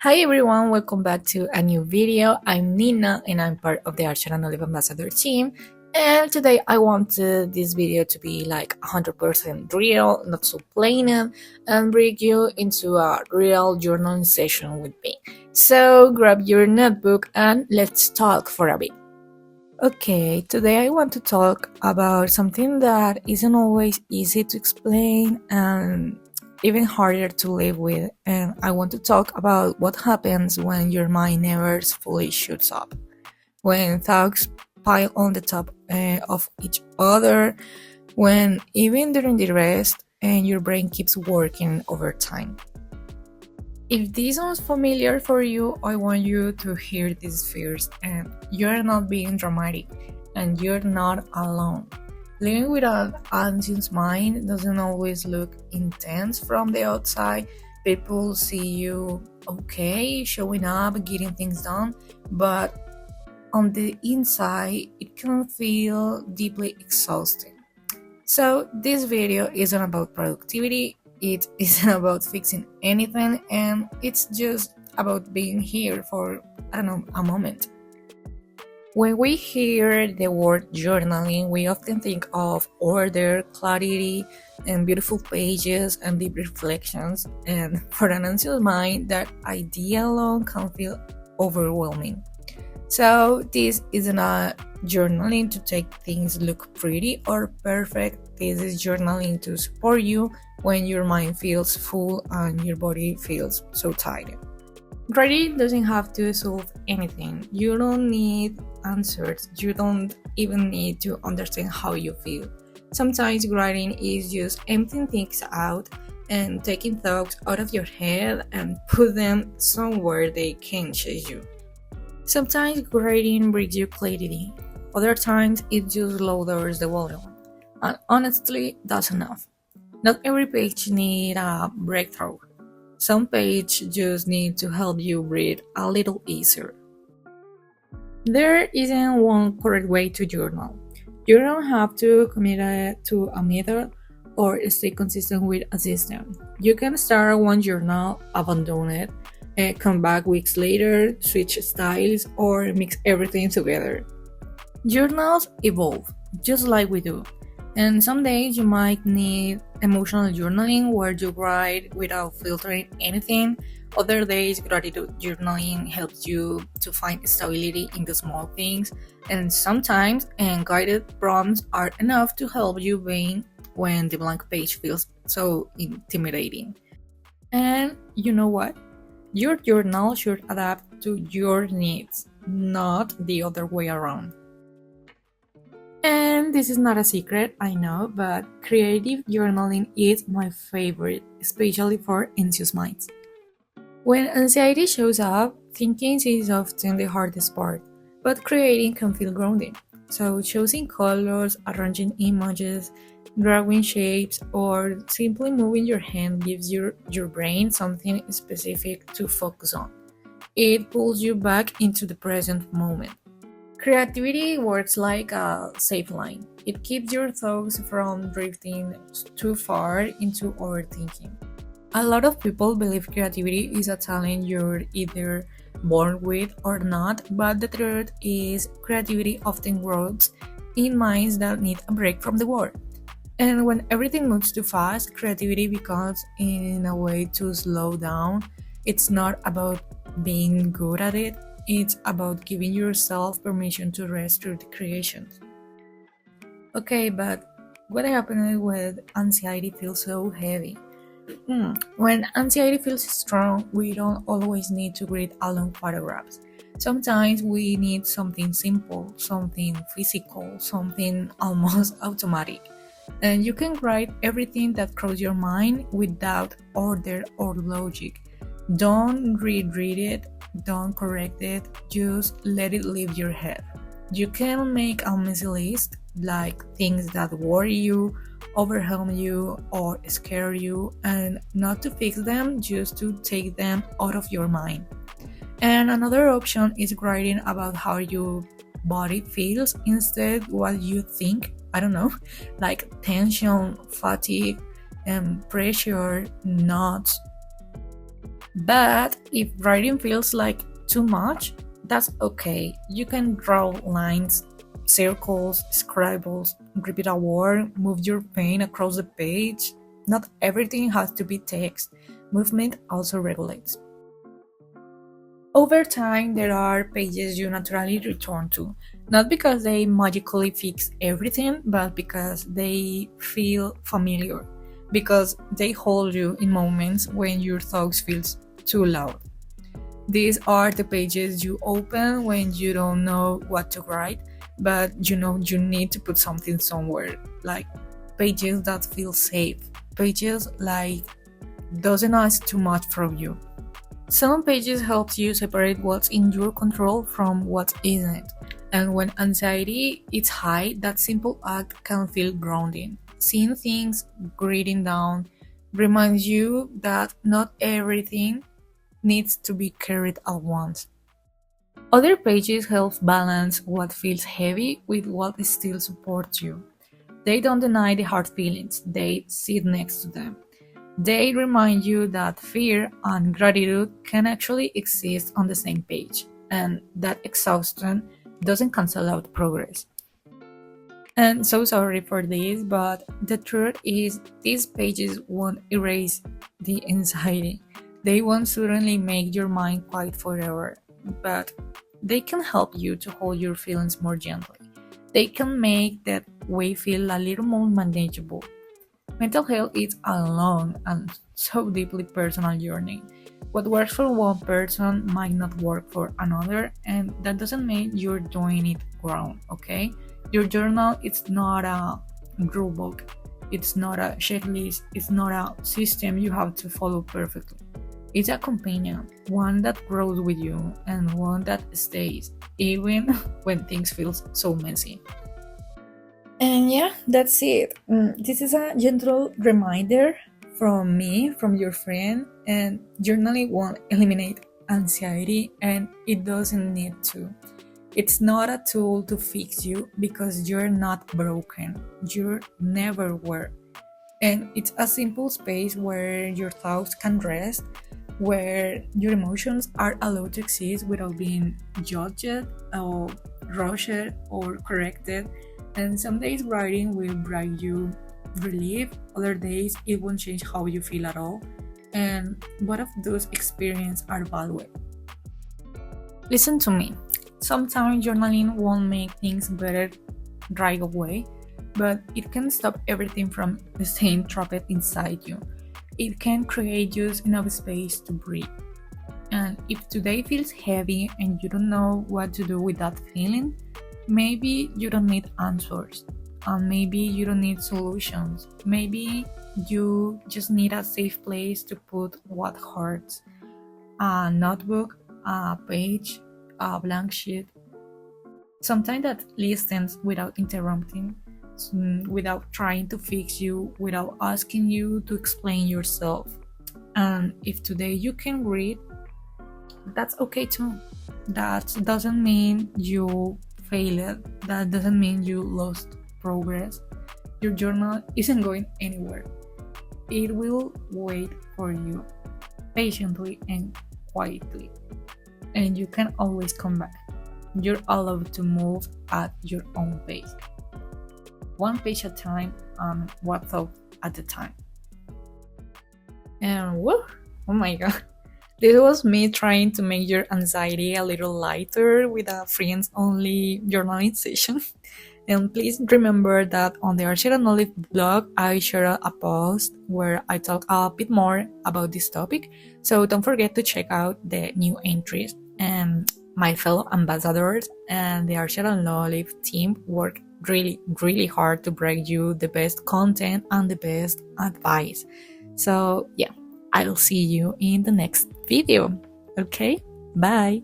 Hi everyone, welcome back to a new video. I'm Nina and I'm part of the Archer and Olive Ambassador team. And today I wanted this video to be like 100% real, not so plain, and bring you into a real journaling session with me. So grab your notebook and let's talk for a bit. Okay, today I want to talk about something that isn't always easy to explain and even harder to live with. And I want to talk about what happens when your mind never fully shuts up. When thoughts pile on the top of each other, when even during the rest, and your brain keeps working overtime. If this sounds familiar for you, I want you to hear this first. And you're not being dramatic, and you're not alone. Living with an anxious mind doesn't always look intense from the outside. People see you okay, showing up, getting things done, but on the inside, it can feel deeply exhausting. So, this video isn't about productivity, it isn't about fixing anything, and it's just about being here for, a moment. When we hear the word journaling, we often think of order, clarity, and beautiful pages and deep reflections. And for an anxious mind, that idea alone can feel overwhelming. So, this isn't a journaling to take things look pretty or perfect. This is journaling to support you when your mind feels full and your body feels so tired. Writing doesn't have to solve anything. You don't need answers. You don't even need to understand how you feel. Sometimes writing is just emptying things out and taking thoughts out of your head and put them somewhere they can chase you. Sometimes writing brings you clarity. Other times it just lowers the volume. And honestly, that's enough. Not every page needs a breakthrough. Some pages just need to help you breathe a little easier. There isn't one correct way to journal. You don't have to commit to a method or stay consistent with a system. You can start one journal, abandon it, come back weeks later, switch styles, or mix everything together. Journals evolve, just like we do. And some days you might need emotional journaling where you write without filtering anything. Other days, gratitude journaling helps you to find stability in the small things. And sometimes, guided prompts are enough to help you when the blank page feels so intimidating. And you know what? Your journal should adapt to your needs, not the other way around. And this is not a secret, I know, but creative journaling is my favorite, especially for anxious minds. When anxiety shows up, thinking is often the hardest part, but creating can feel grounding. So, choosing colors, arranging images, drawing shapes, or simply moving your hand gives your brain something specific to focus on. It pulls you back into the present moment. Creativity works like a safe line. It keeps your thoughts from drifting too far into overthinking. A lot of people believe creativity is a talent you're either born with or not, but the truth is creativity often grows in minds that need a break from the world. And when everything moves too fast, creativity becomes in a way to slow down. It's not about being good at it, it's about giving yourself permission to rest through the creations. Okay, but what happens when anxiety feels so heavy? When anxiety feels strong, we don't always need to read a long paragraphs. Sometimes we need something simple, something physical, something almost automatic. And you can write everything that crosses your mind without order or logic. Don't reread it, don't correct it, just let it leave your head. You can make a messy list, like things that worry you, overwhelm you, or scare you, and not to fix them, just to take them out of your mind. And another option is writing about how your body feels instead what you think. I don't know, like tension, fatigue, and pressure, knots. But if writing feels like too much, that's okay. You can draw lines, circles, scribbles, repeat a word, move your pen across the page. Not everything has to be text. Movement also regulates. Over time, there are pages you naturally return to, not because they magically fix everything, but because they feel familiar, because they hold you in moments when your thoughts feel too loud. These are the pages you open when you don't know what to write, but you know you need to put something somewhere, like pages that feel safe, pages like doesn't ask too much from you. Some pages help you separate what's in your control from what isn't. And when anxiety is high, that simple act can feel grounding. Seeing things gritting down reminds you that not everything needs to be carried at once. Other pages help balance what feels heavy with what still supports you. They don't deny the hard feelings, they sit next to them. They remind you that fear and gratitude can actually exist on the same page, and that exhaustion doesn't cancel out progress. And so sorry for this, but the truth is, these pages won't erase the anxiety. They won't suddenly make your mind quiet forever, but they can help you to hold your feelings more gently. They can make that way feel a little more manageable. Mental health is a long and so deeply personal journey. What works for one person might not work for another, and that doesn't mean you're doing it wrong, okay? Your journal is not a rule book, it's not a checklist, it's not a system you have to follow perfectly. It's a companion, one that grows with you and one that stays, even when things feel so messy. And yeah, that's it. This is a gentle reminder from me, from your friend, and journaling won't eliminate anxiety, and it doesn't need to. It's not a tool to fix you because you're not broken. You never were. And it's a simple space where your thoughts can rest, where your emotions are allowed to exist without being judged or rushed or corrected. And some days writing will bring you relief, other days it won't change how you feel at all. And both of those experiences are valuable. Listen to me. Sometimes journaling won't make things better right away, but it can stop everything from staying trapped inside you. It can create just enough space to breathe. And if today feels heavy and you don't know what to do with that feeling, maybe you don't need answers. And maybe you don't need solutions. Maybe you just need a safe place to put what hurts. A notebook, a page, a blank sheet. Something that listens without interrupting, without trying to fix you, without asking you to explain yourself. And if today you can read, that's okay too. That doesn't mean you failed, that doesn't mean you lost progress. Your journal isn't going anywhere. It will wait for you patiently and quietly. And you can always come back. You're allowed to move at your own pace. One page at a time and one thought at a time. And whoa, oh my god. This was me trying to make your anxiety a little lighter with a friends only journaling session. And please remember that on the Archer and Olive blog, I share a post where I talk a bit more about this topic. So don't forget to check out the new entries. And my fellow ambassadors and the Archer and Olive team work really hard to bring you the best content and the best advice. So yeah, I'll see you in the next video. Okay, bye.